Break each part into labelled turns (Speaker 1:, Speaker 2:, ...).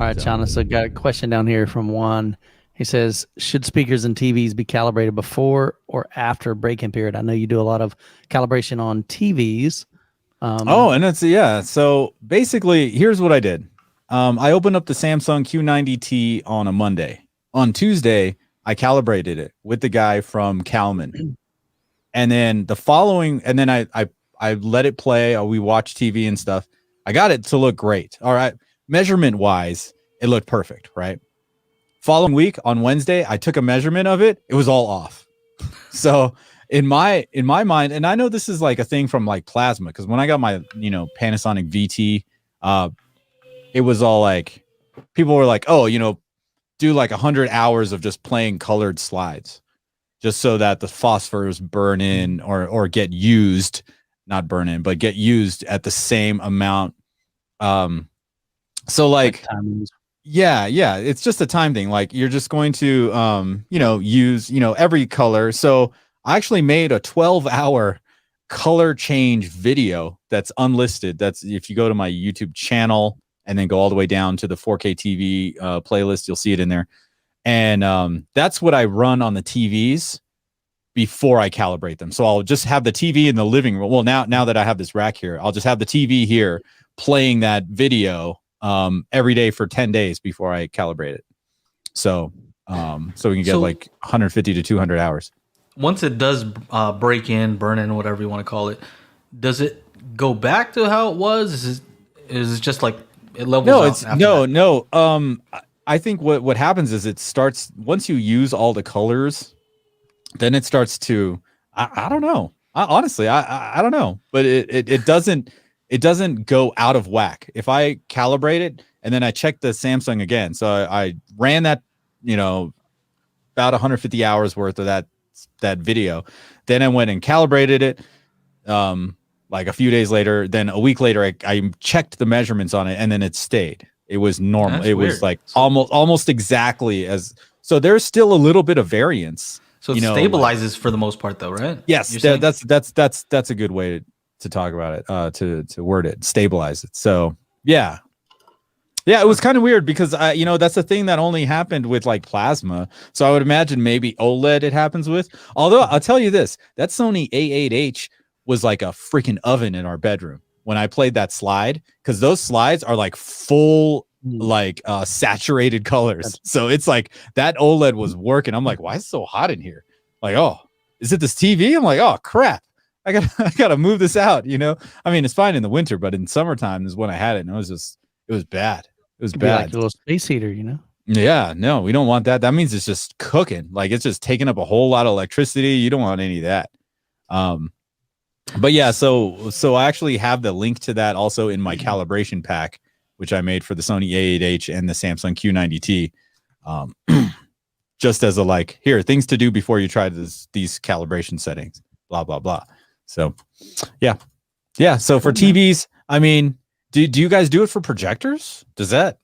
Speaker 1: All right, John. So got a question down here from Juan. He says, should speakers and TVs be calibrated before or after break-in period? I know you do a lot of calibration on TVs.
Speaker 2: And it's, yeah. So basically, here's what I did. I opened up the Samsung Q90T on a Monday. On Tuesday, I calibrated it with the guy from Calman. And then I let it play. We watched TV and stuff. I got it to look great. All right. Measurement wise, it looked perfect, right? Following week on Wednesday, I took a measurement of it. It was all off. So in my mind, and I know this is like a thing from like plasma, because when I got my Panasonic VT, it was all like people were like, oh, do like 100 hours of just playing colored slides, just so that the phosphors burn in or get used, not burn in, but get used at the same amount. So like yeah, it's just a time thing. Like you're just going to use every color. So I actually made a 12-hour color change video that's unlisted. That's if you go to my YouTube channel and then go all the way down to the 4K TV playlist, you'll see it in there. And that's what I run on the TVs before I calibrate them. So I'll just have the TV in the living room. Well, now that I have this rack here, I'll just have the TV here playing that video every day for 10 days before I calibrate it. So we can get like 150 to 200 hours.
Speaker 3: Once it does break in, burn in, whatever you want to call it, does it go back to how it was? Is it just like it levels out?
Speaker 2: No. I think what happens is it starts once you use all the colors, then it starts to I don't know. Honestly, I don't know, but it doesn't go out of whack. If I calibrate it and then I check the Samsung again, so I ran that about 150 hours worth of that video, then I went and calibrated it. Like a few days later, then a week later, I checked the measurements on it, and then it stayed. It was normal. That's weird. Was like almost exactly as. So there's still a little bit of variance.
Speaker 3: So it stabilizes for the most part, though, right?
Speaker 2: Yes, that's a good way to talk about it. To word it, stabilize it. So yeah, it was kind of weird because that's a thing that only happened with like plasma. So I would imagine maybe OLED it happens with. Although I'll tell you this, that Sony A8H was like a freaking oven in our bedroom when I played that slide, because those slides are like full like saturated colors. So it's like that OLED was working. I'm like, why is it so hot in here? Like, oh, is it this TV? I'm like, oh crap, I gotta move this out. I mean, it's fine in the winter, but in summertime is when I had it, and it was bad. It was bad.
Speaker 1: Like a little space heater,
Speaker 2: Yeah, no, we don't want that. That means it's just cooking. Like it's just taking up a whole lot of electricity. You don't want any of that. But yeah, so I actually have the link to that also in my calibration pack, which I made for the Sony A8H and the Samsung Q90T. Just as a here, things to do before you try these calibration settings, blah, blah, blah. So yeah. So for TVs, I mean, do you guys do it for projectors? Does that,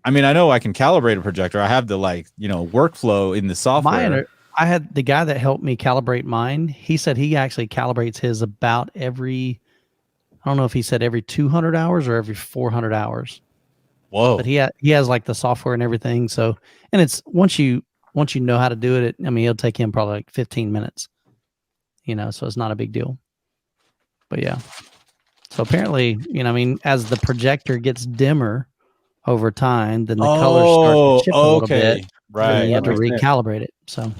Speaker 2: I mean, I know I can calibrate a projector. I have the workflow in the software.
Speaker 1: I had the guy that helped me calibrate mine. He said he actually calibrates his about every, I don't know if he said every 200 hours or every 400 hours.
Speaker 2: Whoa.
Speaker 1: But he has like the software and everything. So, and it's once you know how to do it, I mean, it'll take him probably like 15 minutes, so it's not a big deal. But yeah. So apparently, I mean, as the projector gets dimmer over time, then the colors start to chip a little bit.
Speaker 2: Right.
Speaker 1: And you have to recalibrate it. So,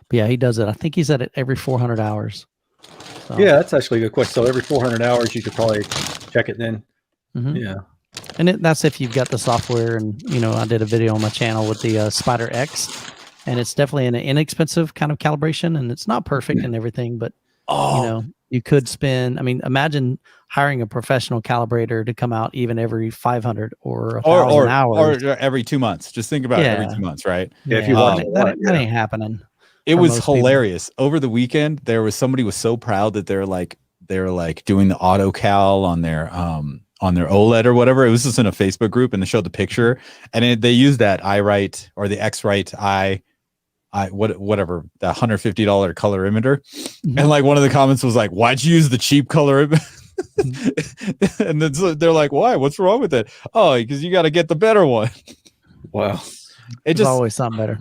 Speaker 1: but yeah, he does it. I think he said it every 400 hours. So.
Speaker 4: Yeah, that's actually a good question. So every 400 hours, you could probably check it then.
Speaker 1: Mm-hmm.
Speaker 4: Yeah.
Speaker 1: And that's if you've got the software. And, I did a video on my channel with the Spider X. And it's definitely an inexpensive kind of calibration. And it's not perfect and everything. But, you could spend, I mean, imagine hiring a professional calibrator to come out even every 500 or 1,000 hours.
Speaker 2: Or every 2 months. Just think about it every 2 months, right?
Speaker 4: Yeah, if you want
Speaker 1: that ain't happening.
Speaker 2: It was hilarious. People. Over the weekend, somebody was so proud that they're like doing the auto cal on their OLED or whatever. It was just in a Facebook group, and they showed the picture, and they used that iWrite or the X-Rite whatever, that $150 colorimeter. Mm-hmm. And like one of the comments was like, why'd you use the cheap color? And then they're like, why? What's wrong with it? Oh, because you got to get the better one.
Speaker 4: Wow.
Speaker 1: There's always something better.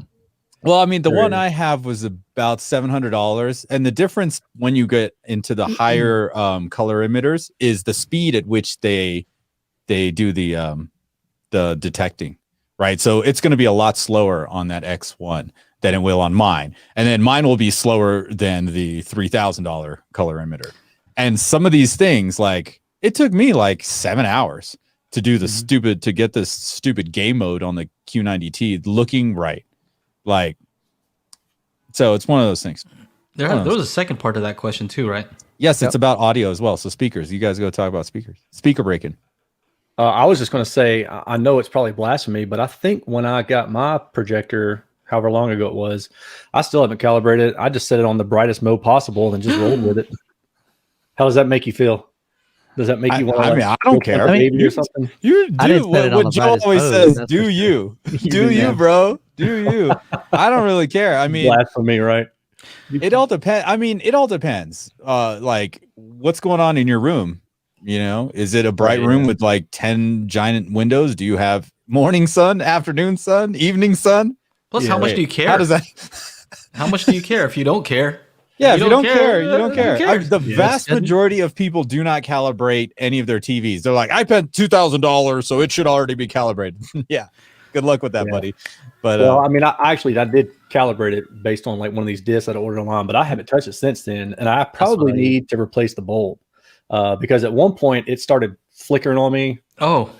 Speaker 2: Well, I mean, the one I have was about $700, and the difference when you get into the higher color emitters is the speed at which they do the detecting, right? So it's going to be a lot slower on that X1 than it will on mine, and then mine will be slower than the $3,000 color emitter. And some of these things, like it took me like 7 hours to do the to get this stupid game mode on the Q90T looking right. Like, so it's one of those things.
Speaker 3: There was a second part to that question too, right?
Speaker 2: Yes, it's about audio as well. So speakers, you guys go talk about speakers. Speaker breaking.
Speaker 4: I was just going to say, I know it's probably blasphemy, but I think when I got my projector, however long ago it was, I still haven't calibrated it. I just set it on the brightest mode possible and just rolled with it. How does that make you feel? Does that make you want to?
Speaker 2: I mean, I don't care.
Speaker 4: Like baby or something?
Speaker 2: You do what Joe always says. Do you? Do you, bro? Do you? I don't really care. I mean,
Speaker 4: blasphemy, right?
Speaker 2: It all depends. I mean, it all depends. Like, what's going on in your room? You know, is it a bright room with like 10 giant windows? Do you have morning sun, afternoon sun, evening sun?
Speaker 3: Plus, how much do you care?
Speaker 2: How does that?
Speaker 3: How much do you care if you don't care?
Speaker 2: Yeah, if you don't care, you don't care. The vast majority of people do not calibrate any of their TVs. They're like, I spent $2,000, so it should already be calibrated. Yeah, good luck with that, buddy. But
Speaker 4: well, I mean, I did calibrate it based on like one of these discs that I ordered online, but I haven't touched it since then, and I probably need to replace the bulb because at one point it started flickering on me.
Speaker 3: Oh.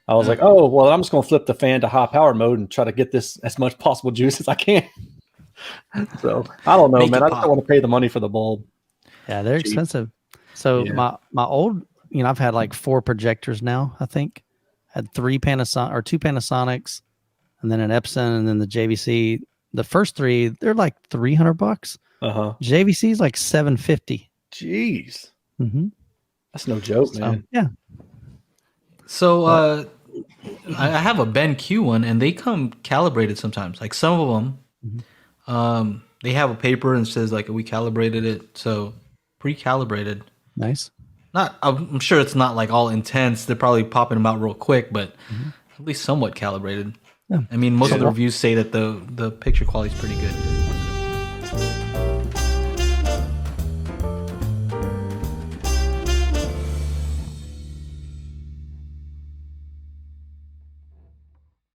Speaker 4: I was like, oh, well, I'm just going to flip the fan to high power mode and try to get this as much possible juice as I can. So I don't know, man. I just don't want to pay the money for the bulb.
Speaker 1: Yeah, they're expensive. So my old, I've had like 4 projectors now. I think had 2 Panasonics, and then an Epson, and then the JVC. The first 3, they're like $300. JVC is like $750.
Speaker 4: Jeez, that's no joke, man.
Speaker 1: Yeah.
Speaker 3: So I have a Ben Q one, and they come calibrated sometimes. Like some of them. They have a paper and says like we calibrated it, so pre-calibrated.
Speaker 1: Nice.
Speaker 3: I'm sure it's not like all intense. They're probably popping them out real quick, but at least somewhat calibrated. Yeah. I mean, most of the reviews say that the picture quality is pretty good.